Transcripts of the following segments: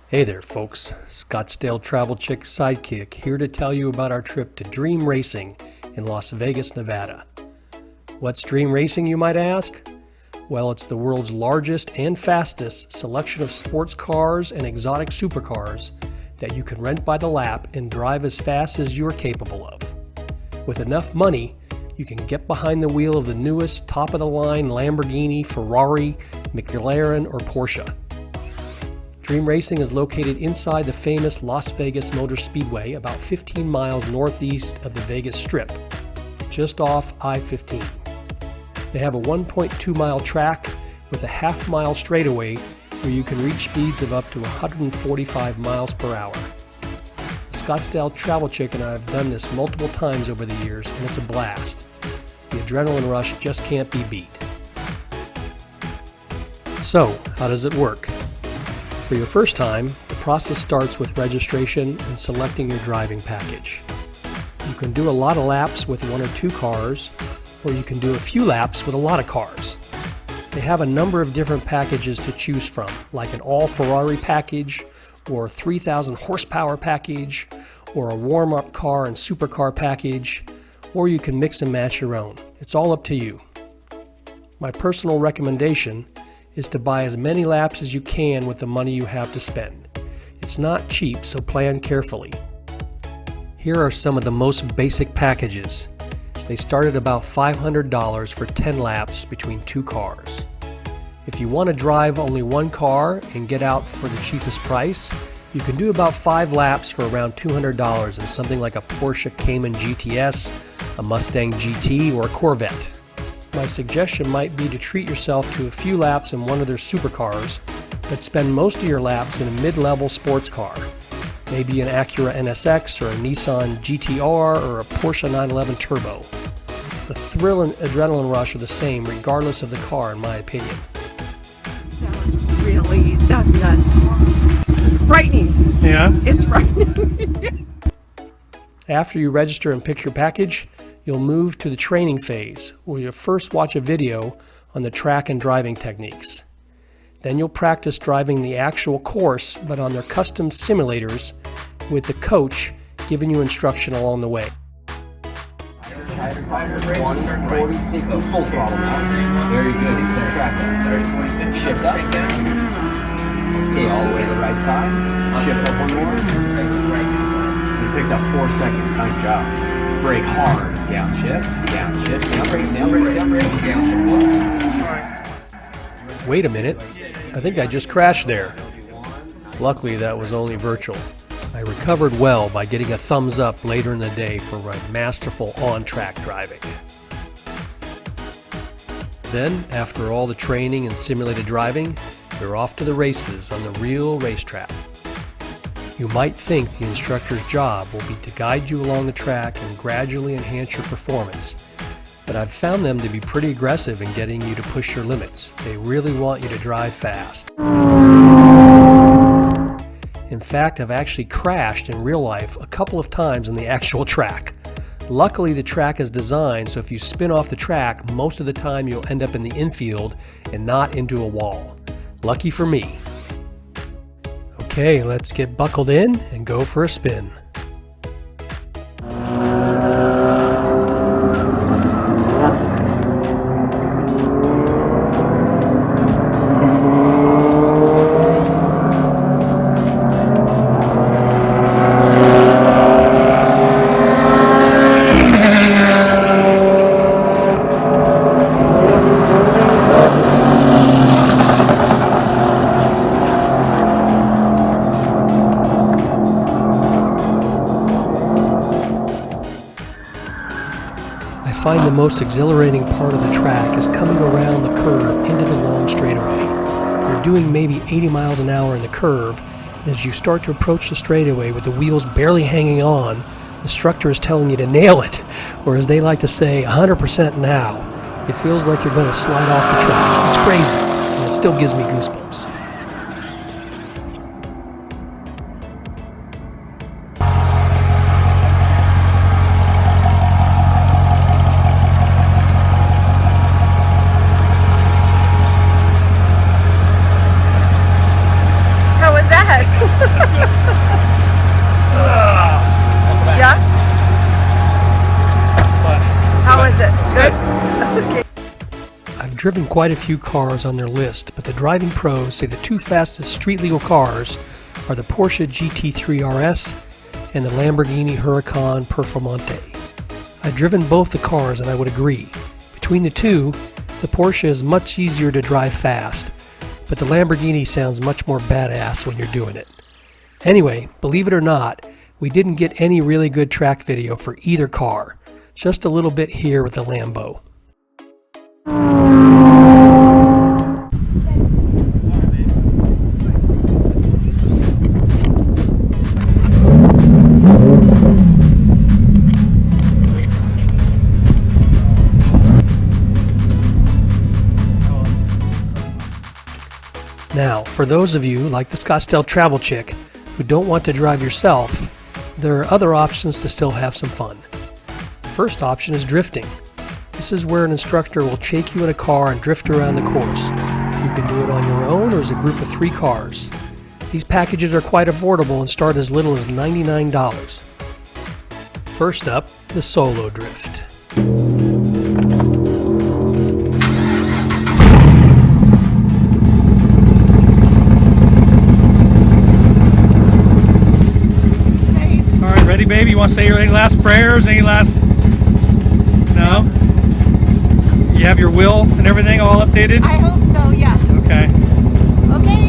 Hey there folks, Scottsdale Travel Chick Sidekick here to tell you about our trip to Dream Racing in Las Vegas, Nevada. What's Dream Racing, you might ask? Well, it's the world's largest and fastest selection of sports cars and exotic supercars that you can rent by the lap and drive as fast as you're capable of. With enough money, you can get behind the wheel of the newest top-of-the-line Lamborghini, Ferrari, McLaren, or Porsche. Dream Racing is located inside the famous Las Vegas Motor Speedway, about 15 miles northeast of the Vegas Strip, just off I-15. They have a 1.2-mile track with a half-mile straightaway where you can reach speeds of up to 145 miles per hour. The Scottsdale Travel Chick and I have done this multiple times over the years, and it's a blast. The adrenaline rush just can't be beat. So, how does it work? For your first time, the process starts with registration and selecting your driving package. You can do a lot of laps with one or two cars, or you can do a few laps with a lot of cars. They have a number of different packages to choose from, like an all-Ferrari package, or a 3,000 horsepower package, or a warm-up car and supercar package, or you can mix and match your own. It's all up to you. My personal recommendation is to buy as many laps as you can with the money you have to spend. It's not cheap, so plan carefully. Here are some of the most basic packages. They start at about $500 for 10 laps between two cars. If you want to drive only one car and get out for the cheapest price, you can do about 5 laps for around $200 in something like a Porsche Cayman GTS, a Mustang GT, or a Corvette. My suggestion might be to treat yourself to a few laps in one of their supercars, but spend most of your laps in a mid-level sports car, maybe an Acura NSX or a Nissan GT-R or a Porsche 911 Turbo. The thrill and adrenaline rush are the same regardless of the car, in my opinion. That's nuts. It's frightening. Yeah? It's frightening. After you register and pick your package, you'll move to the training phase, where you'll first watch a video on the track and driving techniques. Then you'll practice driving the actual course, but on their custom simulators, with the coach giving you instruction along the way. Tighter, 20, 40, 60, full throttle now. Very good, keep tracking. 30, 40, 50, shift up. Stay all the way to the right side. Shift up one more. You picked up 4 seconds, nice job. Brake hard. Downshift, downshift, down brakes, down brakes, down brakes, downshift. Wait a minute, I think I just crashed there. Luckily that was only virtual. I recovered well by getting a thumbs up later in the day for my masterful on-track driving. Then, after all the training and simulated driving, you're off to the races on the real racetrack. You might think the instructor's job will be to guide you along the track and gradually enhance your performance, but I've found them to be pretty aggressive in getting you to push your limits. They really want you to drive fast. In fact, I've actually crashed in real life a couple of times on the actual track. Luckily, the track is designed so if you spin off the track, most of the time you'll end up in the infield and not into a wall. Lucky for me. Okay, let's get buckled in and go for a spin. I find the most exhilarating part of the track is coming around the curve into the long straightaway. You're doing maybe 80 miles an hour in the curve, and as you start to approach the straightaway with the wheels barely hanging on, the instructor is telling you to nail it, or as they like to say, 100% now. It feels like you're going to slide off the track. It's crazy, and it still gives me goosebumps. How was that? driven quite a few cars on their list, but the driving pros say the two fastest street-legal cars are the Porsche GT3 RS and the Lamborghini Huracan Performante. I've driven both the cars and I would agree. Between the two, the Porsche is much easier to drive fast, but the Lamborghini sounds much more badass when you're doing it. Anyway, believe it or not, we didn't get any really good track video for either car. Just a little bit here with the Lambo. Now, for those of you, like the Scottsdale Travel Chick, who don't want to drive yourself, there are other options to still have some fun. The first option is drifting. This is where an instructor will take you in a car and drift around the course. You can do it on your own or as a group of 3 cars. These packages are quite affordable and start as little as $99. First up, the solo drift. Ready, baby? You want to say any last prayers? Any last... No? You have your will and everything all updated? I hope so, yeah. Okay. Okay.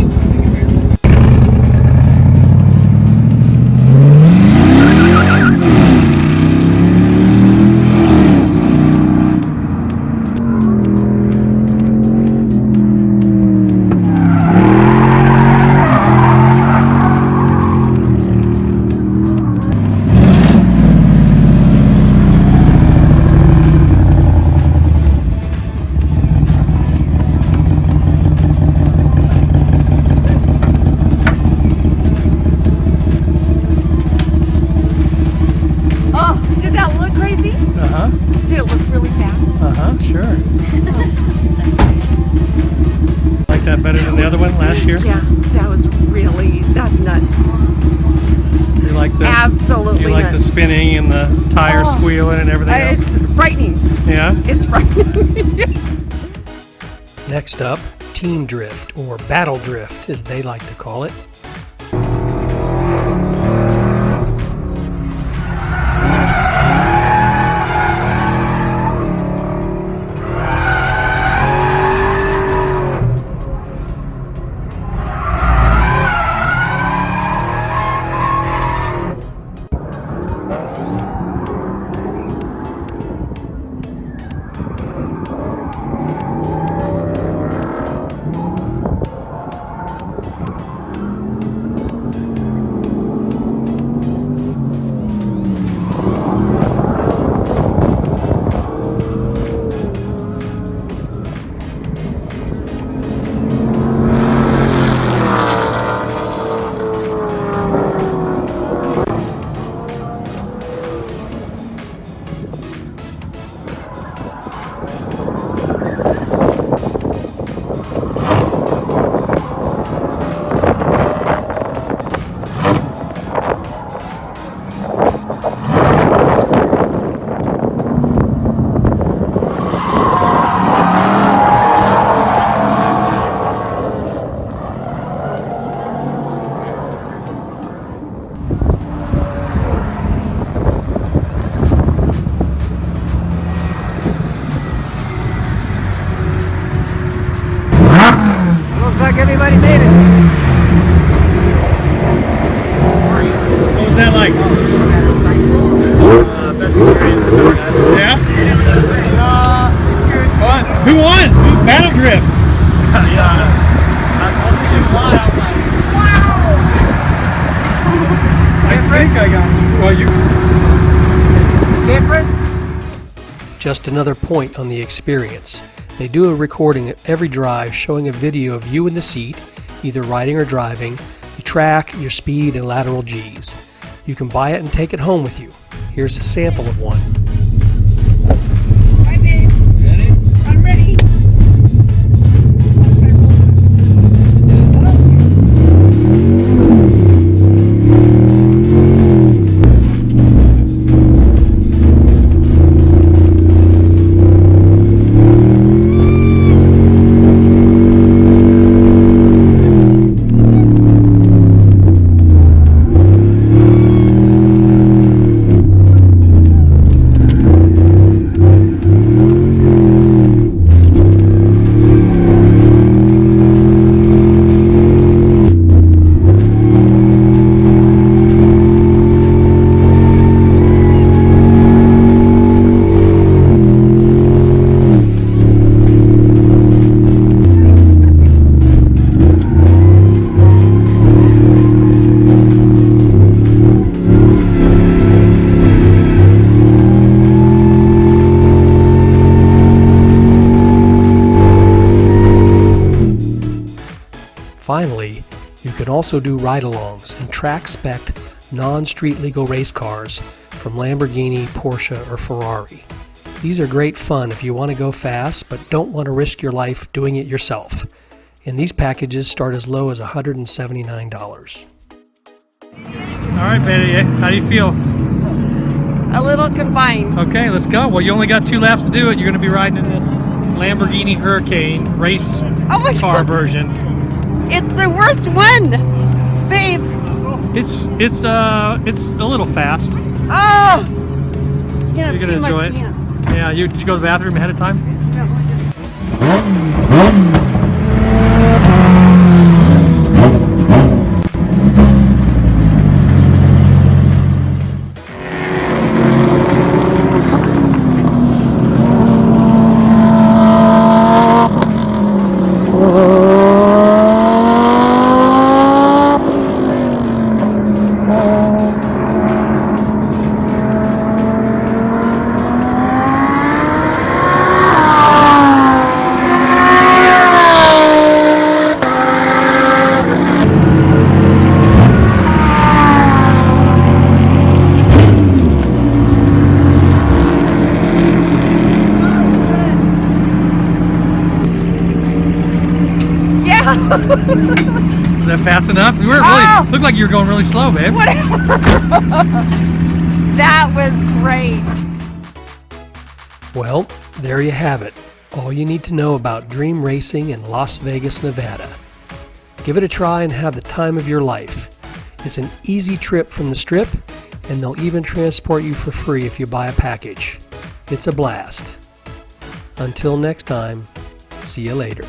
Did it look really fast? Sure. Like that better than the other one last year? Yeah, that's nuts. You like this? Absolutely You like nuts. the spinning and the tire squealing and everything else? It's frightening. Yeah? It's frightening. Next up, team drift, or battle drift as they like to call it. Everybody made it. What was that like? Best experience I've ever had. Yeah? It's good. Fun. Who won? Battle drift. Yeah. I think I got you. Well, you. Different? Just another point on the experience. They do a recording at every drive showing a video of you in the seat, either riding or driving, the track, your speed, and lateral Gs. You can buy it and take it home with you. Here's a sample of one. Hi, babe. Ready? I'm ready. can also do ride-alongs and track-spec non-street legal race cars from Lamborghini, Porsche, or Ferrari. These are great fun if you want to go fast but don't want to risk your life doing it yourself. And these packages start as low as $179. All right, Betty, how do you feel? A little confined. Okay, let's go. Well, you only got 2 laps to do it. You're going to be riding in this Lamborghini Hurricane race car version. It's the worst one, babe. It's a little fast. Oh, You're gonna enjoy it. Yeah, did you go to the bathroom ahead of time? Is that fast enough? You weren't really, looked like you were going really slow, babe. That was great. Well, there you have it. All you need to know about dream racing in Las Vegas, Nevada. Give it a try and have the time of your life. It's an easy trip from the Strip, and they'll even transport you for free if you buy a package. It's a blast. Until next time, see you later.